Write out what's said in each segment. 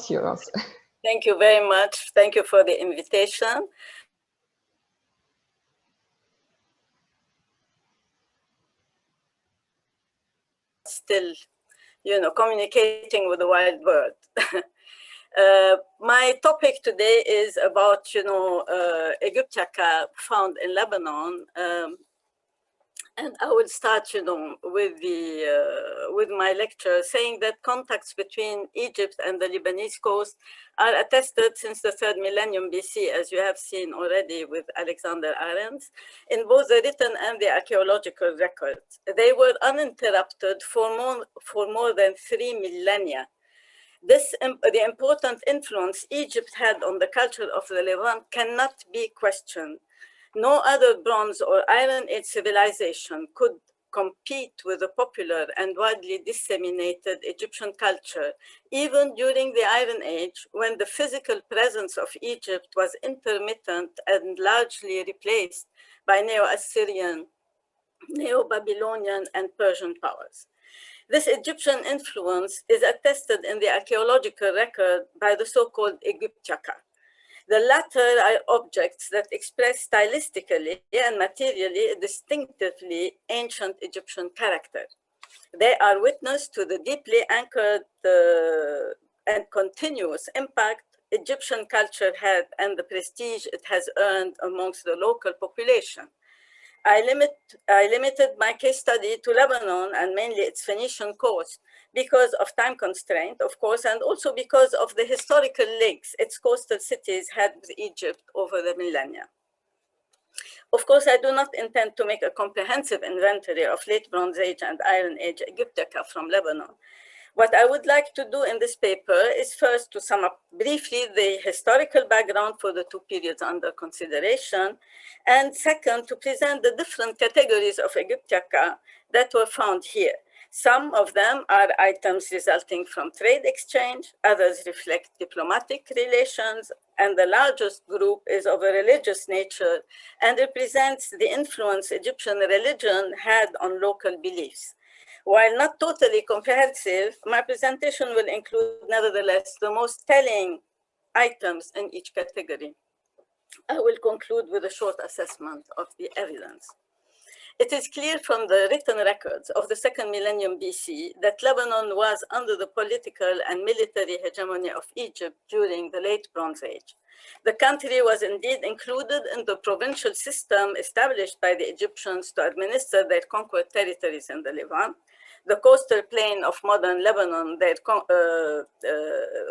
yours. Thank you very much. Thank you for the invitation. Still, communicating with the wild world. My topic today is about, Aegyptiaca found in Lebanon. And I will start, with my lecture saying that contacts between Egypt and the Lebanese coast are attested since the 3rd millennium BC, as you have seen already with Alexander Ahrens, in both the written and the archaeological records. They were uninterrupted for more than 3 millennia. The important influence Egypt had on the culture of the Levant cannot be questioned. No other Bronze or Iron Age civilization could compete with the popular and widely disseminated Egyptian culture, even during the Iron Age, when the physical presence of Egypt was intermittent and largely replaced by Neo-Assyrian, Neo-Babylonian, and Persian powers. This Egyptian influence is attested in the archaeological record by the so-called Aegyptiaca. The latter are objects that express stylistically and materially a distinctively ancient Egyptian character. They are witness to the deeply anchored and continuous impact Egyptian culture had and the prestige it has earned amongst the local population. I limited my case study to Lebanon and mainly its Phoenician coast because of time constraint, of course, and also because of the historical links its coastal cities had with Egypt over the millennia. Of course, I do not intend to make a comprehensive inventory of late Bronze Age and Iron Age Aegyptiaca from Lebanon. What I would like to do in this paper is first to sum up briefly the historical background for the two periods under consideration, and second, to present the different categories of Aegyptiaca that were found here. Some of them are items resulting from trade exchange, others reflect diplomatic relations, and the largest group is of a religious nature and represents the influence Egyptian religion had on local beliefs. While not totally comprehensive, my presentation will include, nevertheless, the most telling items in each category. I will conclude with a short assessment of the evidence. It is clear from the written records of the 2nd millennium BC that Lebanon was under the political and military hegemony of Egypt during the late Bronze Age. The country was indeed included in the provincial system established by the Egyptians to administer their conquered territories in the Levant. The coastal plain of modern Lebanon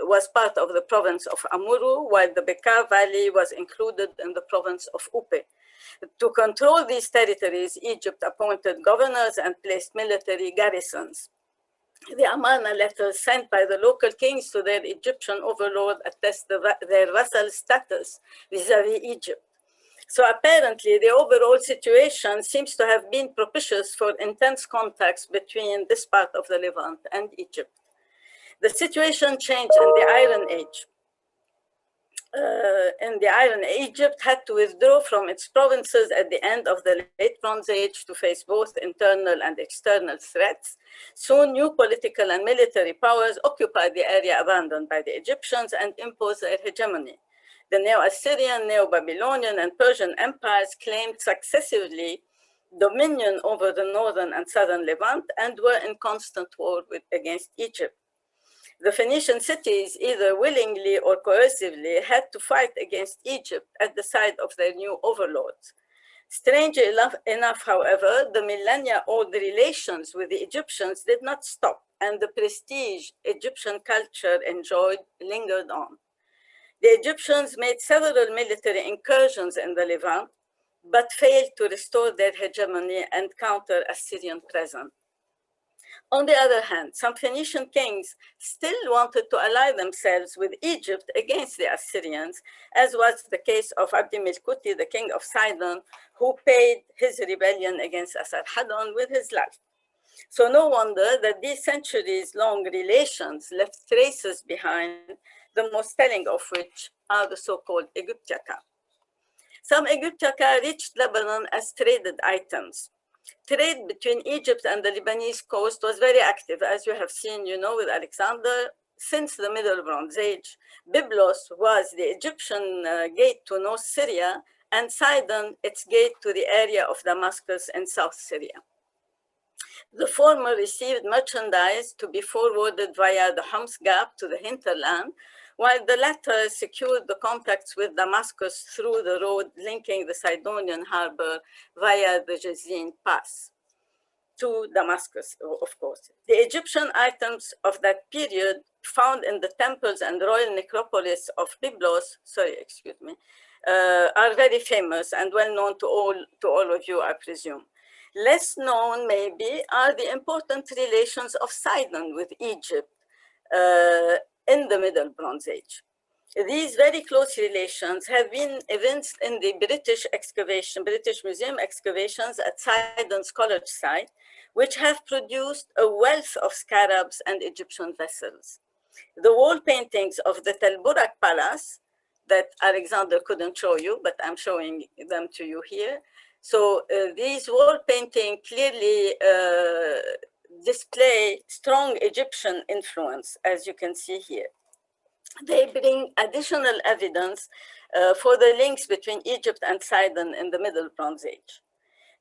was part of the province of Amuru, while the Bekaa Valley was included in the province of Upe. To control these territories, Egypt appointed governors and placed military garrisons. The Amarna letters sent by the local kings to their Egyptian overlord attest their vassal status vis-à-vis Egypt. So apparently, the overall situation seems to have been propitious for intense contacts between this part of the Levant and Egypt. The situation changed in the Iron Age. Egypt had to withdraw from its provinces at the end of the late Bronze Age to face both internal and external threats. Soon, new political and military powers occupied the area abandoned by the Egyptians and imposed their hegemony. The Neo-Assyrian, Neo-Babylonian, and Persian empires claimed successively dominion over the northern and southern Levant and were in constant war against Egypt. The Phoenician cities, either willingly or coercively, had to fight against Egypt at the side of their new overlords. Strangely enough, however, the millennia-old relations with the Egyptians did not stop, and the prestige Egyptian culture enjoyed lingered on. The Egyptians made several military incursions in the Levant, but failed to restore their hegemony and counter Assyrian presence. On the other hand, some Phoenician kings still wanted to ally themselves with Egypt against the Assyrians, as was the case of Abd al-Milkuti, the king of Sidon, who paid his rebellion against Asarhaddon with his life. So no wonder that these centuries-long relations left traces behind, the most telling of which are the so-called Aegyptiaca. Some Aegyptiaca reached Lebanon as traded items. Trade between Egypt and the Lebanese coast was very active, as you have seen, with Alexander, since the Middle Bronze Age. Biblos was the Egyptian gate to North Syria, and Sidon its gate to the area of Damascus in South Syria. The former received merchandise to be forwarded via the Homs Gap to the hinterland, while the latter secured the contacts with Damascus through the road linking the Sidonian harbor via the Jezin Pass to Damascus, of course. The Egyptian items of that period found in the temples and royal necropolis of Biblos, are very famous and well known to all of you, I presume. Less known, maybe, are the important relations of Sidon with Egypt in the Middle Bronze Age. These very close relations have been evinced in the British Museum excavations at Sidon's college site, which have produced a wealth of scarabs and Egyptian vessels. The wall paintings of the Tel Burak Palace that Alexander couldn't show you, but I'm showing them to you here. So these wall paintings clearly display strong Egyptian influence, as you can see here. They bring additional evidence for the links between Egypt and Sidon in the Middle Bronze Age.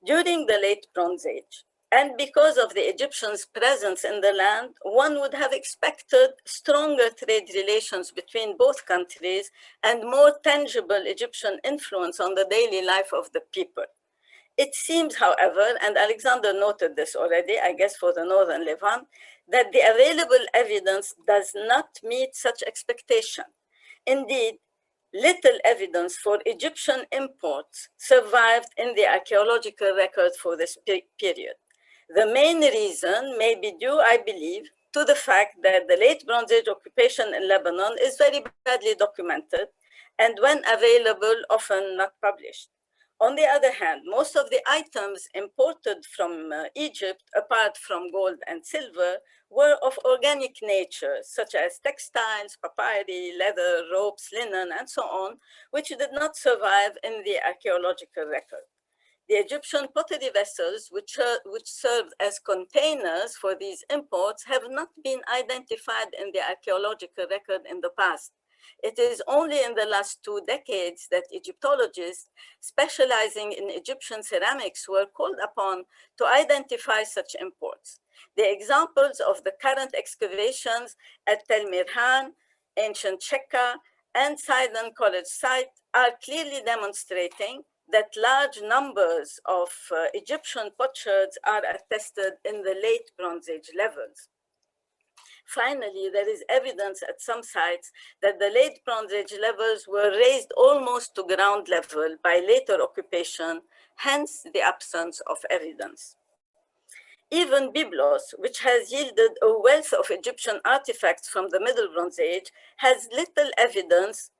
During the Late Bronze Age, and because of the Egyptians' presence in the land, one would have expected stronger trade relations between both countries and more tangible Egyptian influence on the daily life of the people. It seems, however, and Alexander noted this already, I guess for the Northern Levant, that the available evidence does not meet such expectation. Indeed, little evidence for Egyptian imports survived in the archaeological record for this period. The main reason may be due, I believe, to the fact that the Late Bronze Age occupation in Lebanon is very badly documented and when available, often not published. On the other hand, most of the items imported from Egypt, apart from gold and silver, were of organic nature, such as textiles, papyri, leather, ropes, linen, and so on, which did not survive in the archaeological record. The Egyptian pottery vessels, which served as containers for these imports, have not been identified in the archaeological record in the past. It is only in the last 2 decades that Egyptologists specializing in Egyptian ceramics were called upon to identify such imports. The examples of the current excavations at Tel Mirhan, ancient Shekka, and Sidon College site are clearly demonstrating that large numbers of Egyptian potsherds are attested in the late Bronze Age levels. Finally, there is evidence at some sites that the late Bronze Age levels were raised almost to ground level by later occupation, hence the absence of evidence. Even Biblos, which has yielded a wealth of Egyptian artifacts from the Middle Bronze Age, has little evidence,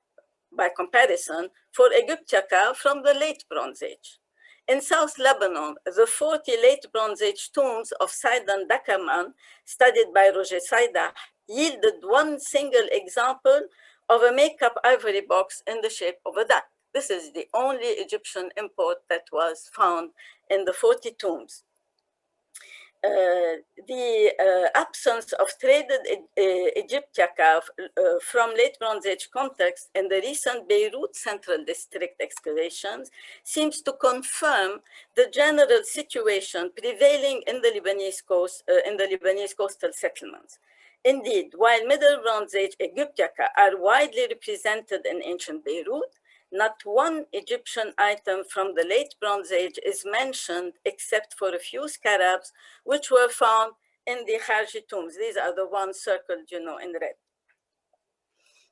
by comparison, for Aegyptiaca from the late Bronze Age. In South Lebanon, the 40 late Bronze Age tombs of Sidon Dakaman, studied by Roger Saydah, yielded one single example of a makeup ivory box in the shape of a duck. This is the only Egyptian import that was found in the 40 tombs. The absence of traded Egyptiaca from late Bronze Age context in the recent Beirut Central District excavations seems to confirm the general situation prevailing in the Lebanese coastal settlements. Indeed, while Middle Bronze Age Egyptiaca are widely represented in ancient Beirut, not one Egyptian item from the late Bronze Age is mentioned except for a few scarabs which were found in the Kharji tombs. These are the ones circled, in red.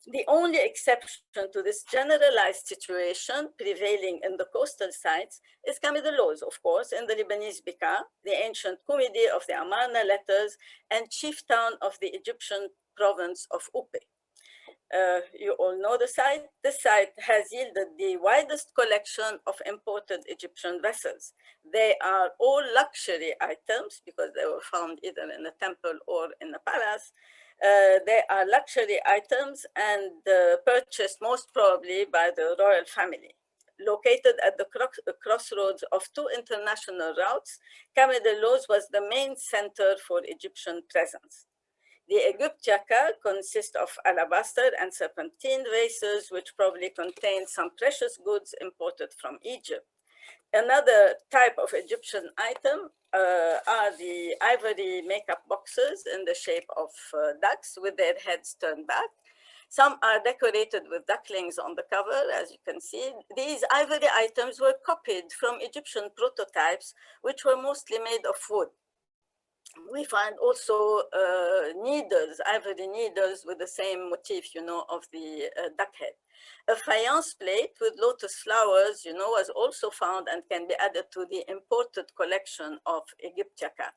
The only exception to this generalized situation prevailing in the coastal sites is Kamidelos, of course, in the Lebanese Bika, the ancient Kumidi of the Amarna letters, and chief town of the Egyptian province of Upe. You all know the site. This site has yielded the widest collection of imported Egyptian vessels. They are all luxury items because they were found either in a temple or in a palace. They are luxury items and purchased most probably by the royal family. Located at the crossroads of 2 international routes, Kamidelos was the main center for Egyptian presence. The Aegyptiaca consists of alabaster and serpentine vases, which probably contain some precious goods imported from Egypt. Another type of Egyptian item are the ivory makeup boxes in the shape of ducks with their heads turned back. Some are decorated with ducklings on the cover, as you can see. These ivory items were copied from Egyptian prototypes, which were mostly made of wood. We find also needles, ivory needles with the same motif, of the duck head. A faience plate with lotus flowers, was also found and can be added to the imported collection of Aegyptiaca.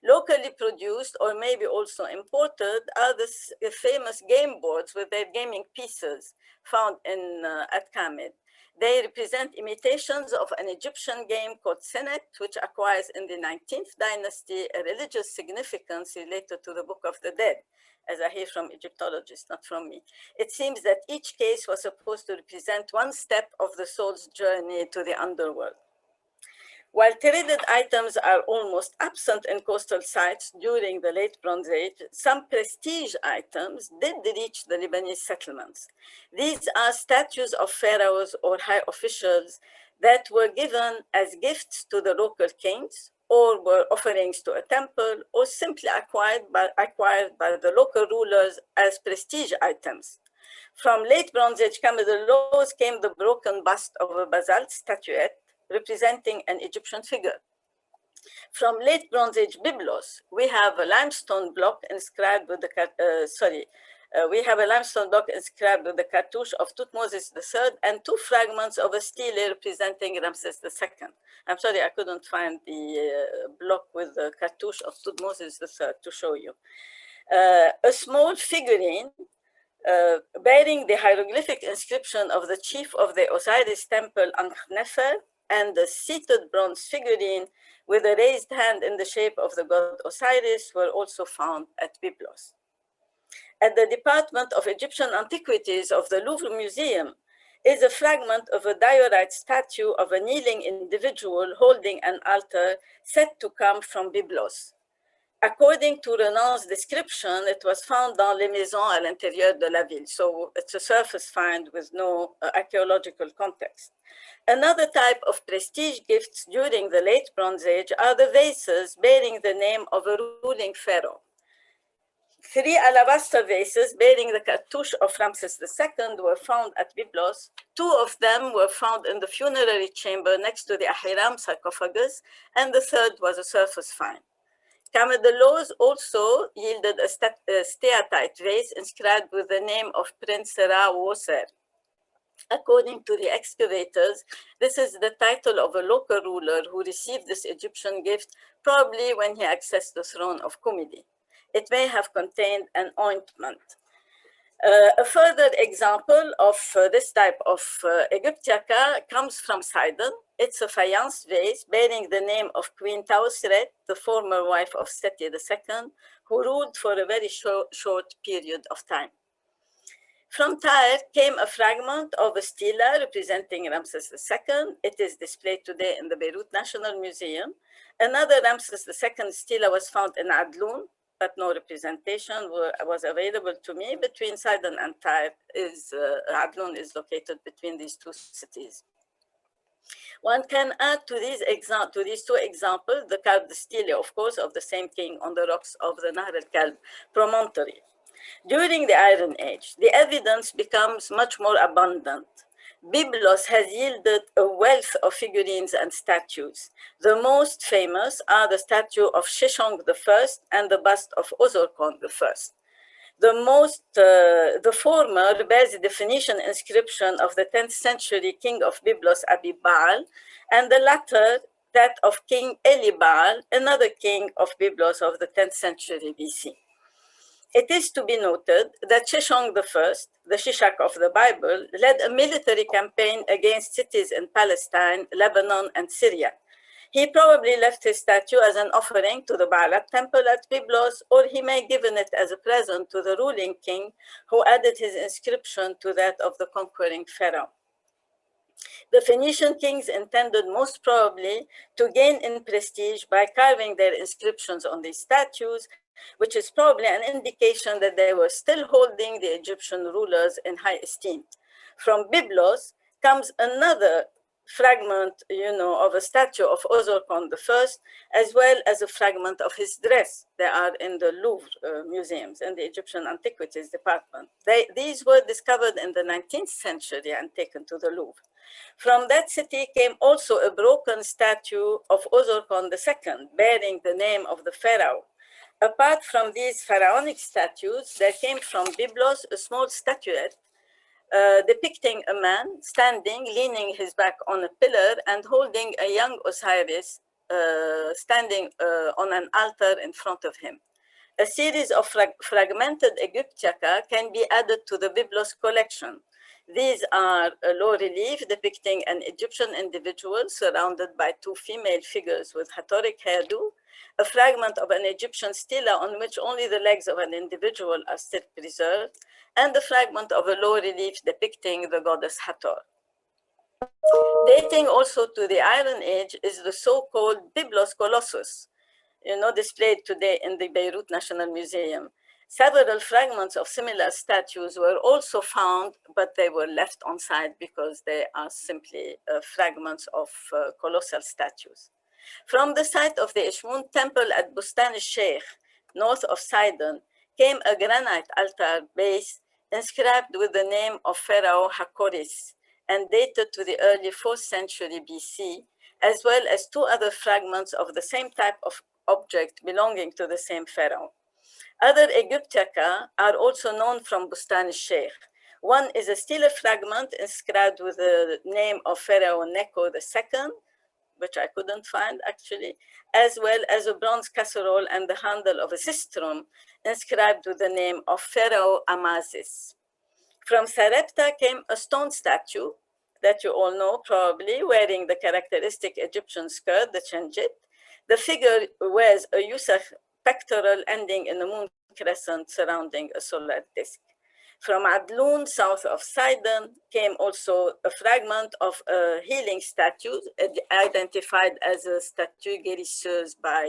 Locally produced or maybe also imported are the famous game boards with their gaming pieces found at Kamid. They represent imitations of an Egyptian game called Senet, which acquires in the 19th dynasty a religious significance related to the Book of the Dead, as I hear from Egyptologists, not from me. It seems that each case was supposed to represent one step of the soul's journey to the underworld. While threaded items are almost absent in coastal sites during the late Bronze Age, some prestige items did reach the Lebanese settlements. These are statues of pharaohs or high officials that were given as gifts to the local kings, or were offerings to a temple, or simply acquired by the local rulers as prestige items. From late Bronze Age Camedollos came the broken bust of a basalt statuette representing an Egyptian figure. From late Bronze Age Biblos, we have a limestone block inscribed with the cartouche of Tutmosis III and two fragments of a stele representing Ramses II. I'm sorry, I couldn't find the block with the cartouche of Tutmosis III to show you. A small figurine bearing the hieroglyphic inscription of the chief of the Osiris temple, Ankh-Nefer, and the seated bronze figurine with a raised hand in the shape of the god Osiris were also found at Biblos. At the Department of Egyptian Antiquities of the Louvre Museum is a fragment of a diorite statue of a kneeling individual holding an altar said to come from Biblos. According to Renan's description, it was found dans les maisons à l'intérieur de la ville. So it's a surface find with no archaeological context. Another type of prestige gifts during the late Bronze Age are the vases bearing the name of a ruling pharaoh. 3 alabaster vases bearing the cartouche of Ramses II were found at Biblos. 2 of them were found in the funerary chamber next to the Ahiram sarcophagus, and the third was a surface find. Camedollos also yielded a steatite vase inscribed with the name of Prince Ra-Woser. According to the excavators, this is the title of a local ruler who received this Egyptian gift probably when he accessed the throne of Kumidi. It may have contained an ointment. A further example of this type of Aegyptiaca comes from Sidon. It's a faience vase bearing the name of Queen Tausret, the former wife of Seti II, who ruled for a very short period of time. From Tyre came a fragment of a stela representing Ramses II. It is displayed today in the Beirut National Museum. Another Ramses II stela was found in Adlun, but no representation was available to me. Between Sidon and Tyre, Adlun is located between these two cities. One can add to these two examples the carved stele, of course, of the same king on the rocks of the Nahr al-Kalb promontory. During the Iron Age, the evidence becomes much more abundant. Biblos has yielded a wealth of figurines and statues. The most famous are the statue of Sheshonq I and the bust of Ozorkon I. The former bears the Phoenician inscription of the 10th century king of Biblos, Abi Baal, and the latter that of King Eli Baal, another king of Biblos of the 10th century BC. It is to be noted that Sheshonq I, the Shishak of the Bible, led a military campaign against cities in Palestine, Lebanon, and Syria. He probably left his statue as an offering to the Baalat temple at Biblos, or he may have given it as a present to the ruling king, who added his inscription to that of the conquering pharaoh. The Phoenician kings intended most probably to gain in prestige by carving their inscriptions on these statues which is probably an indication that they were still holding the Egyptian rulers in high esteem. From Biblos comes another fragment, of a statue of Ozorkon I, as well as a fragment of his dress. They are in the Louvre museums in the Egyptian Antiquities Department. These were discovered in the 19th century and taken to the Louvre. From that city came also a broken statue of Ozorkon II, bearing the name of the pharaoh. Apart from these pharaonic statues, there came from Biblos a small statuette depicting a man standing, leaning his back on a pillar and holding a young Osiris standing on an altar in front of him. A series of fragmented Aegyptiaca can be added to the Biblos collection. These are a low relief depicting an Egyptian individual surrounded by two female figures with Hathoric hairdo, a fragment of an Egyptian stela on which only the legs of an individual are still preserved, and a fragment of a low relief depicting the goddess Hathor. Dating also to the Iron Age is the so-called Biblos Colossus, displayed today in the Beirut National Museum. Several fragments of similar statues were also found, but they were left on site because they are simply fragments of colossal statues. From the site of the Ishmun temple at Bustan al-Sheikh, north of Sidon, came a granite altar base inscribed with the name of Pharaoh Hakoris and dated to the early 4th century BC, as well as two other fragments of the same type of object belonging to the same pharaoh. Other Aegyptiaca are also known from Bustan al-Sheikh. One is a stela fragment inscribed with the name of Pharaoh Necho II, which I couldn't find actually, as well as a bronze casserole and the handle of a sistrum inscribed with the name of Pharaoh Amazis. From Sarepta came a stone statue that you all know probably, wearing the characteristic Egyptian skirt, the chenjit. The figure wears a yusach pectoral ending in a moon crescent surrounding a solar disk. From Adlun, south of Sidon, came also a fragment of a healing statue identified as a statue guérisseuse by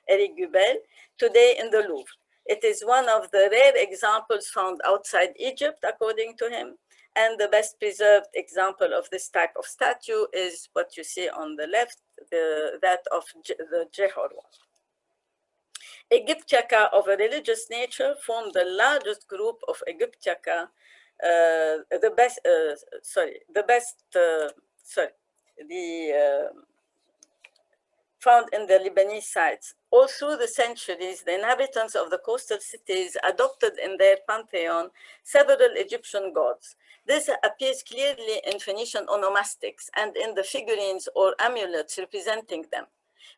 Eric Gubel, today in the Louvre. It is one of the rare examples found outside Egypt, according to him, and the best preserved example of this type of statue is what you see on the left, that of the Jehor one. Aegyptiaca of a religious nature formed the largest group of Aegyptiaca, found in the Lebanese sites. All through the centuries, the inhabitants of the coastal cities adopted in their pantheon several Egyptian gods. This appears clearly in Phoenician onomastics and in the figurines or amulets representing them.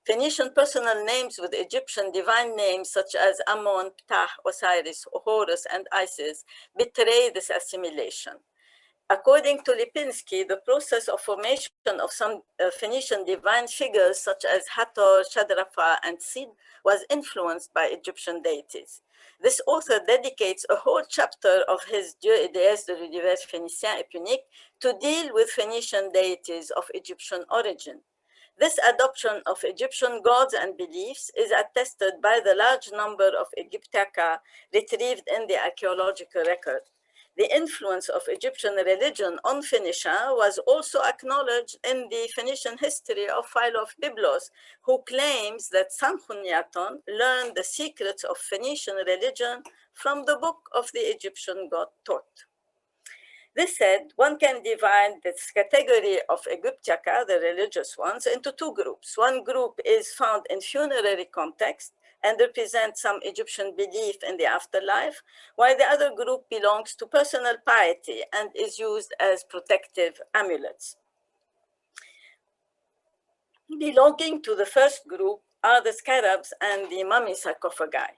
Phoenician personal names with Egyptian divine names such as Ammon, Ptah, Osiris, Horus, and Isis betray this assimilation. According to Lipinski, the process of formation of some Phoenician divine figures such as Hathor, Shadrapha, and Sid was influenced by Egyptian deities. This author dedicates a whole chapter of his Dieu et déesses de l'univers phénicien et punique to deal with Phoenician deities of Egyptian origin. This adoption of Egyptian gods and beliefs is attested by the large number of Aegyptiaca retrieved in the archaeological record. The influence of Egyptian religion on Phoenicia was also acknowledged in the Phoenician history of Philo of Biblos, who claims that Samkhoniaton learned the secrets of Phoenician religion from the book of the Egyptian god Tot. This said, one can divide this category of Aegyptiaca, the religious ones, into two groups. One group is found in funerary context and represents some Egyptian belief in the afterlife, while the other group belongs to personal piety and is used as protective amulets. Belonging to the first group are the scarabs and the mummy sarcophagi.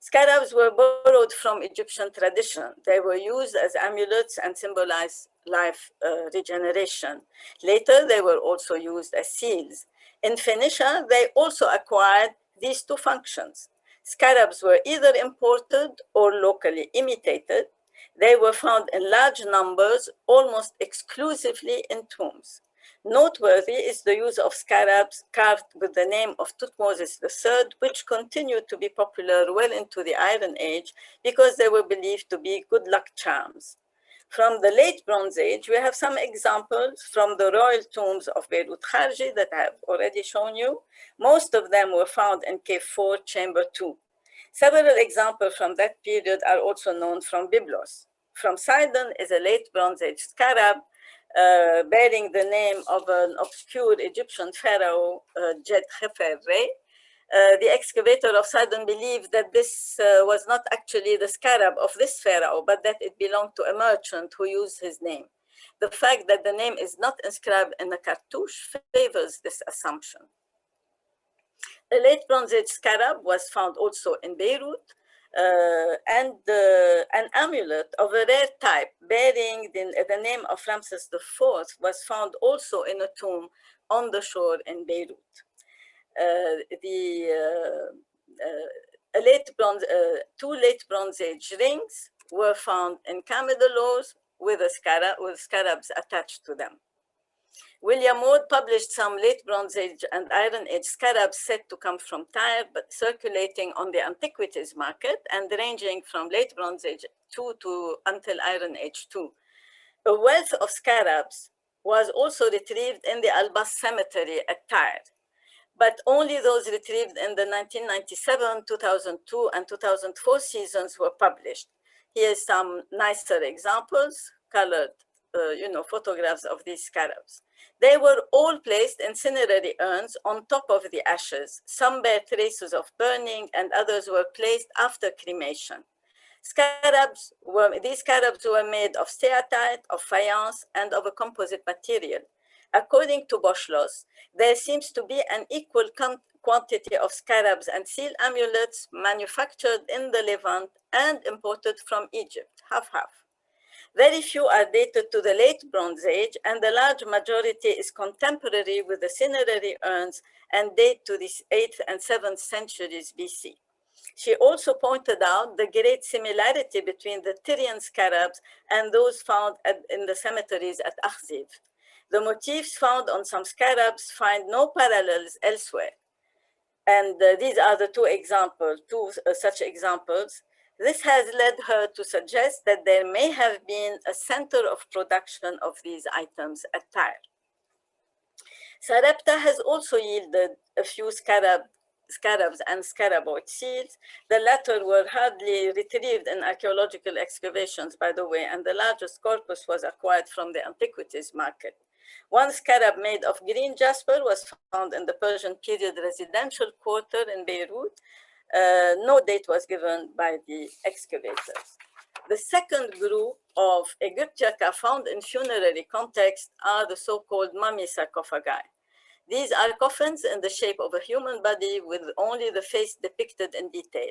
Scarabs were borrowed from Egyptian tradition. They were used as amulets and symbolized life regeneration. Later, they were also used as seals. In Phoenicia, they also acquired these two functions. Scarabs were either imported or locally imitated. They were found in large numbers, almost exclusively in tombs. Noteworthy is the use of scarabs carved with the name of Thutmose III, which continued to be popular well into the Iron Age because they were believed to be good luck charms. From the late Bronze Age, we have some examples from the royal tombs of Beirut Kharji that I have already shown you. Most of them were found in Cave 4, Chamber 2. Several examples from that period are also known from Biblos. From Sidon is a late Bronze Age scarab bearing the name of an obscure Egyptian pharaoh, Djed Kheper-Re. The excavator of Sidon believed that this was not actually the scarab of this pharaoh, but that it belonged to a merchant who used his name. The fact that the name is not inscribed in a cartouche favors this assumption. A late Bronze Age scarab was found also in Beirut, and an amulet of a rare type bearing the name of Ramses IV was found also in a tomb on the shore in Beirut. Two late Bronze Age rings were found in Kamidalos with scarabs attached to them. William Ward published some late Bronze Age and Iron Age scarabs said to come from Tyre, but circulating on the antiquities market and ranging from late Bronze Age 2 to until Iron Age 2. A wealth of scarabs was also retrieved in the Al-Bas cemetery at Tyre, but only those retrieved in the 1997, 2002, and 2004 seasons were published. Here's some nicer examples, colored photographs of these scarabs. They were all placed in cinerary urns on top of the ashes. Some bear traces of burning and others were placed after cremation. These scarabs were made of steatite, of faience, and of a composite material. According to Biblos, there seems to be an equal quantity of scarabs and seal amulets manufactured in the Levant and imported from Egypt, half-half. Very few are dated to the late Bronze Age, and the large majority is contemporary with the cinerary urns and date to the 8th and 7th centuries BC. She also pointed out the great similarity between the Tyrian scarabs and those found in the cemeteries at Akhziv. The motifs found on some scarabs find no parallels elsewhere. And these are the two such examples. This has led her to suggest that there may have been a center of production of these items at Tyre. Sarepta has also yielded a few scarabs and scaraboid seals. The latter were hardly retrieved in archaeological excavations, by the way, and the largest corpus was acquired from the antiquities market. One scarab made of green jasper was found in the Persian period residential quarter in Beirut. No date was given by the excavators. The second group of Aegyptiaca found in funerary context are the so-called mummy sarcophagi. These are coffins in the shape of a human body with only the face depicted in detail.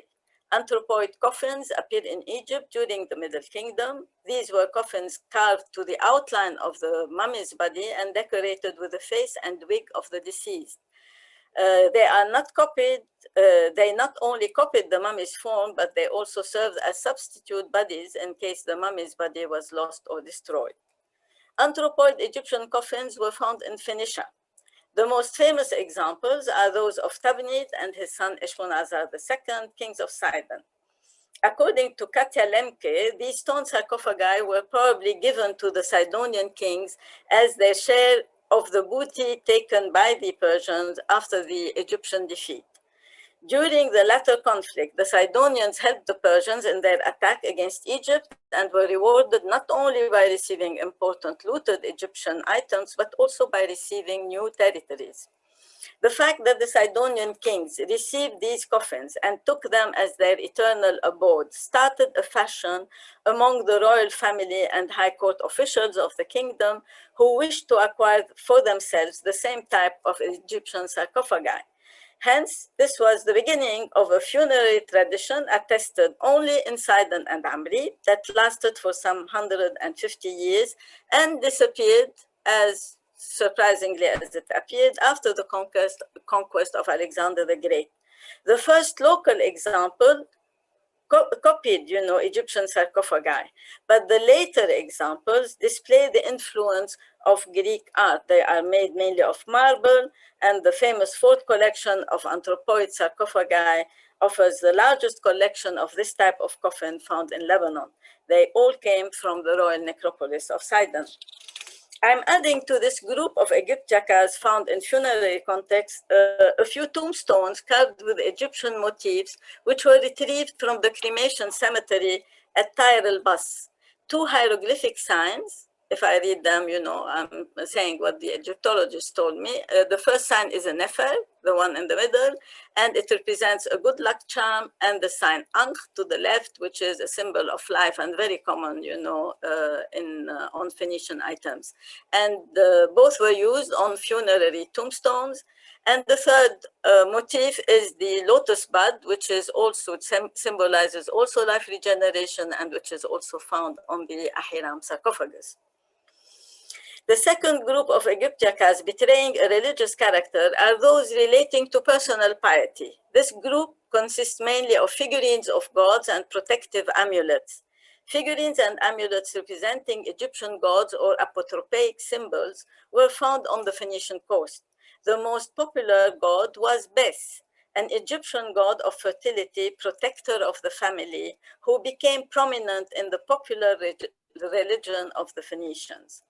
Anthropoid coffins appeared in Egypt during the Middle Kingdom. These were coffins carved to the outline of the mummy's body and decorated with the face and wig of the deceased. They not only copied the mummy's form, but they also served as substitute bodies in case the mummy's body was lost or destroyed. Anthropoid Egyptian coffins were found in Phoenicia. The most famous examples are those of Tabnid and his son Eshmunazar II, kings of Sidon. According to Katja Lemke, these stone sarcophagi were probably given to the Sidonian kings as their share of the booty taken by the Persians after the Egyptian defeat. During the latter conflict, the Sidonians helped the Persians in their attack against Egypt and were rewarded not only by receiving important looted Egyptian items, but also by receiving new territories. The fact that the Sidonian kings received these coffins and took them as their eternal abode started a fashion among the royal family and high court officials of the kingdom who wished to acquire for themselves the same type of Egyptian sarcophagi. Hence, this was the beginning of a funerary tradition attested only in Sidon and Amri that lasted for some 150 years and disappeared as surprisingly as it appeared after the conquest of Alexander the Great. The first local example copied, Egyptian sarcophagi. But the later examples display the influence of Greek art. They are made mainly of marble, and the famous fourth collection of anthropoid sarcophagi offers the largest collection of this type of coffin found in Lebanon. They all came from the royal necropolis of Sidon. I'm adding to this group of Aegyptiacas found in funerary context a few tombstones carved with Egyptian motifs, which were retrieved from the cremation cemetery at Tyr el-Bas. Two hieroglyphic signs. If I read them, I'm saying what the Egyptologists told me. The first sign is a nefer, the one in the middle, and it represents a good luck charm, and the sign Ankh to the left, which is a symbol of life and very common, on Phoenician items. And both were used on funerary tombstones. And the third motif is the lotus bud, which is also symbolizes also life regeneration, and which is also found on the Ahiram sarcophagus. The second group of Aegyptiacas betraying a religious character are those relating to personal piety. This group consists mainly of figurines of gods and protective amulets. Figurines and amulets representing Egyptian gods or apotropaic symbols were found on the Phoenician coast. The most popular god was Bes, an Egyptian god of fertility, protector of the family, who became prominent in the popular religion of the Phoenicians.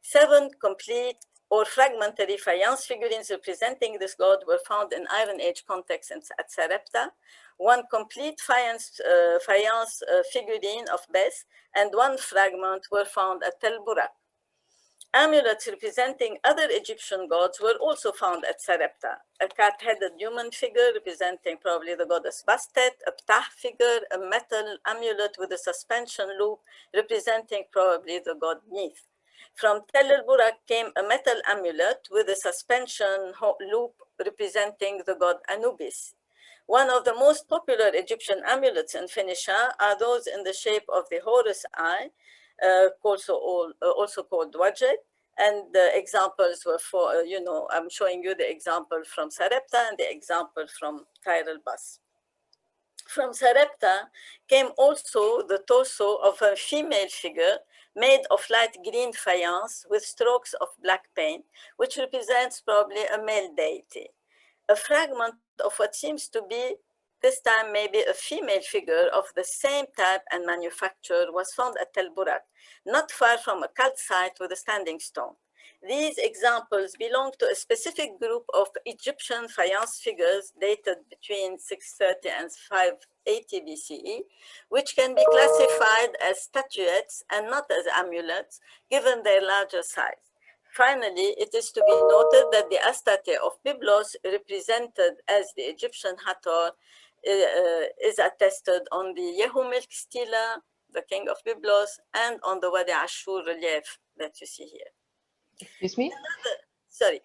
7 complete or fragmentary faience figurines representing this god were found in Iron Age contexts at Sarepta. 1 complete faience figurine of Bes and 1 fragment were found at Tel Burak. Amulets representing other Egyptian gods were also found at Sarepta. A cat-headed human figure representing probably the goddess Bastet, a Ptah figure, a metal amulet with a suspension loop representing probably the god Neith. From Tel el-Burak came a metal amulet with a suspension loop representing the god Anubis. One of the most popular Egyptian amulets in Phoenicia are those in the shape of the Horus eye, also called Wadjet. And the examples were for, I'm showing you the example from Sarepta and the example from Tyr el-Bas. From Sarepta came also the torso of a female figure made of light green faience with strokes of black paint, which represents probably a male deity. A fragment of what seems to be, this time maybe a female figure of the same type and manufacture was found at Tel Burak, not far from a cult site with a standing stone. These examples belong to a specific group of Egyptian faience figures dated between 630 and 580 BCE, which can be classified as statuettes and not as amulets, given their larger size. Finally, it is to be noted that the Astarte of Biblos, represented as the Egyptian Hathor, is attested on the Yehu Milk stela, the king of Biblos, and on the Wadi Ashur relief that you see here. Excuse me? Sorry.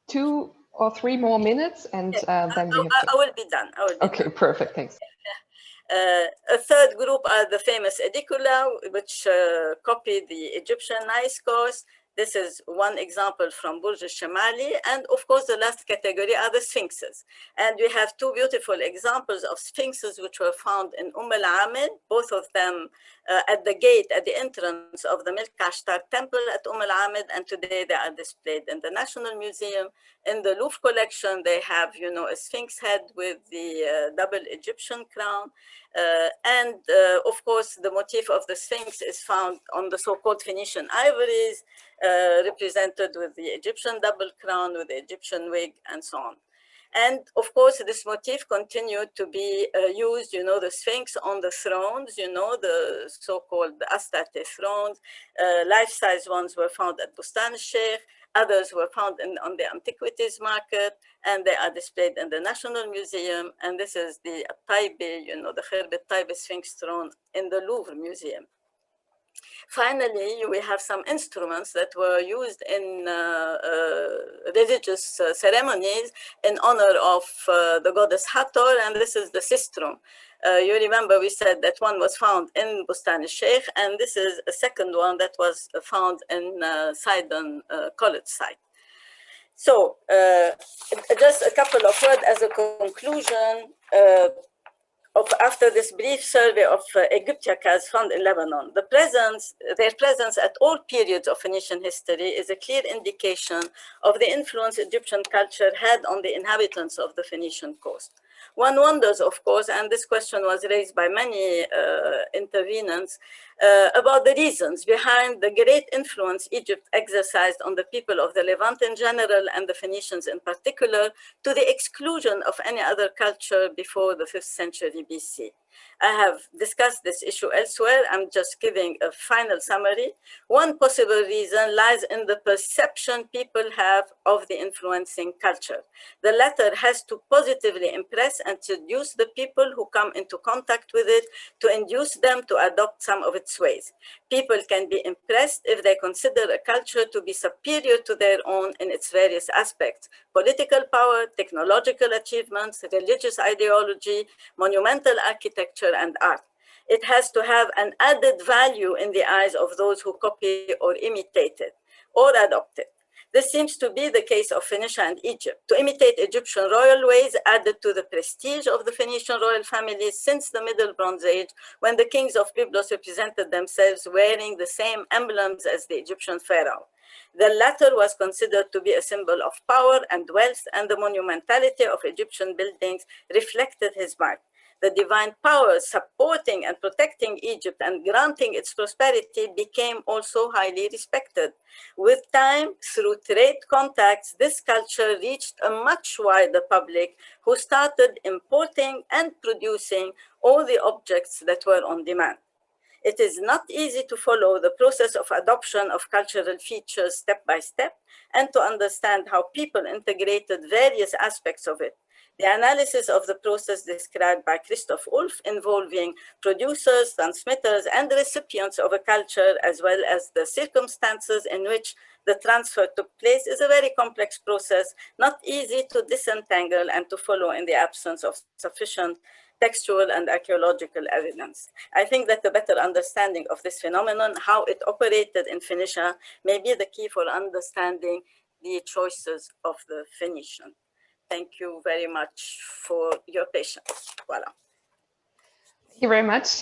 2 or 3 more minutes, and then we have to... I will be done. Okay, perfect, thanks. A third group are the famous edicula, which copy the Egyptian Nice course. This is one example from Burj al-Shamali. And of course, the last category are the Sphinxes. And we have 2 beautiful examples of Sphinxes, which were found in al-Amid, both of them at the gate, at the entrance of the Milk Ashtar temple at al-Amid. And today they are displayed in the National Museum. In the Louvre collection, they have, a Sphinx head with the double Egyptian crown. Of course, the motif of the Sphinx is found on the so-called Phoenician ivories, represented with the Egyptian double crown, with the Egyptian wig, and so on. And of course, this motif continued to be used, the Sphinx on the thrones, the so-called Astarte thrones. Life-size ones were found at Bustan al-Sheikh. Others were found on the antiquities market, and they are displayed in the National Museum. And this is the Taibe, the Khirb al-Taibe Sphinx throne in the Louvre Museum. Finally, we have some instruments that were used in religious ceremonies in honor of the goddess Hathor, and this is the sistrum. You remember we said that one was found in Bustan al-Sheikh, and this is a second one that was found in Sidon College site. So just a couple of words as a conclusion. after this brief survey of Aegyptiacas found in Lebanon, their presence at all periods of Phoenician history is a clear indication of the influence Egyptian culture had on the inhabitants of the Phoenician coast. One wonders, of course, and this question was raised by many intervenants, about the reasons behind the great influence Egypt exercised on the people of the Levant in general and the Phoenicians in particular, to the exclusion of any other culture before the 5th century BC. I have discussed this issue elsewhere. I'm just giving a final summary. One possible reason lies in the perception people have of the influencing culture. The latter has to positively impress and seduce the people who come into contact with it, to induce them to adopt some of its ways. People can be impressed if they consider a culture to be superior to their own in its various aspects: political power, technological achievements, religious ideology, monumental architecture, and art. It has to have an added value in the eyes of those who copy or imitate it or adopt it. This seems to be the case of Phoenicia and Egypt. To imitate Egyptian royal ways added to the prestige of the Phoenician royal families since the Middle Bronze Age, when the kings of Biblos represented themselves wearing the same emblems as the Egyptian pharaoh. The latter was considered to be a symbol of power and wealth, and the monumentality of Egyptian buildings reflected his mark. The divine powers supporting and protecting Egypt and granting its prosperity became also highly respected. With time, through trade contacts, this culture reached a much wider public, who started importing and producing all the objects that were on demand. It is not easy to follow the process of adoption of cultural features step by step, and to understand how people integrated various aspects of it. The analysis of the process described by Christoph Ulf, involving producers, transmitters, and recipients of a culture, as well as the circumstances in which the transfer took place, is a very complex process, not easy to disentangle and to follow in the absence of sufficient textual and archaeological evidence. I think that the better understanding of this phenomenon, how it operated in Phoenicia, may be the key for understanding the choices of the Phoenician. Thank you very much for your patience. Voila. Thank you very much.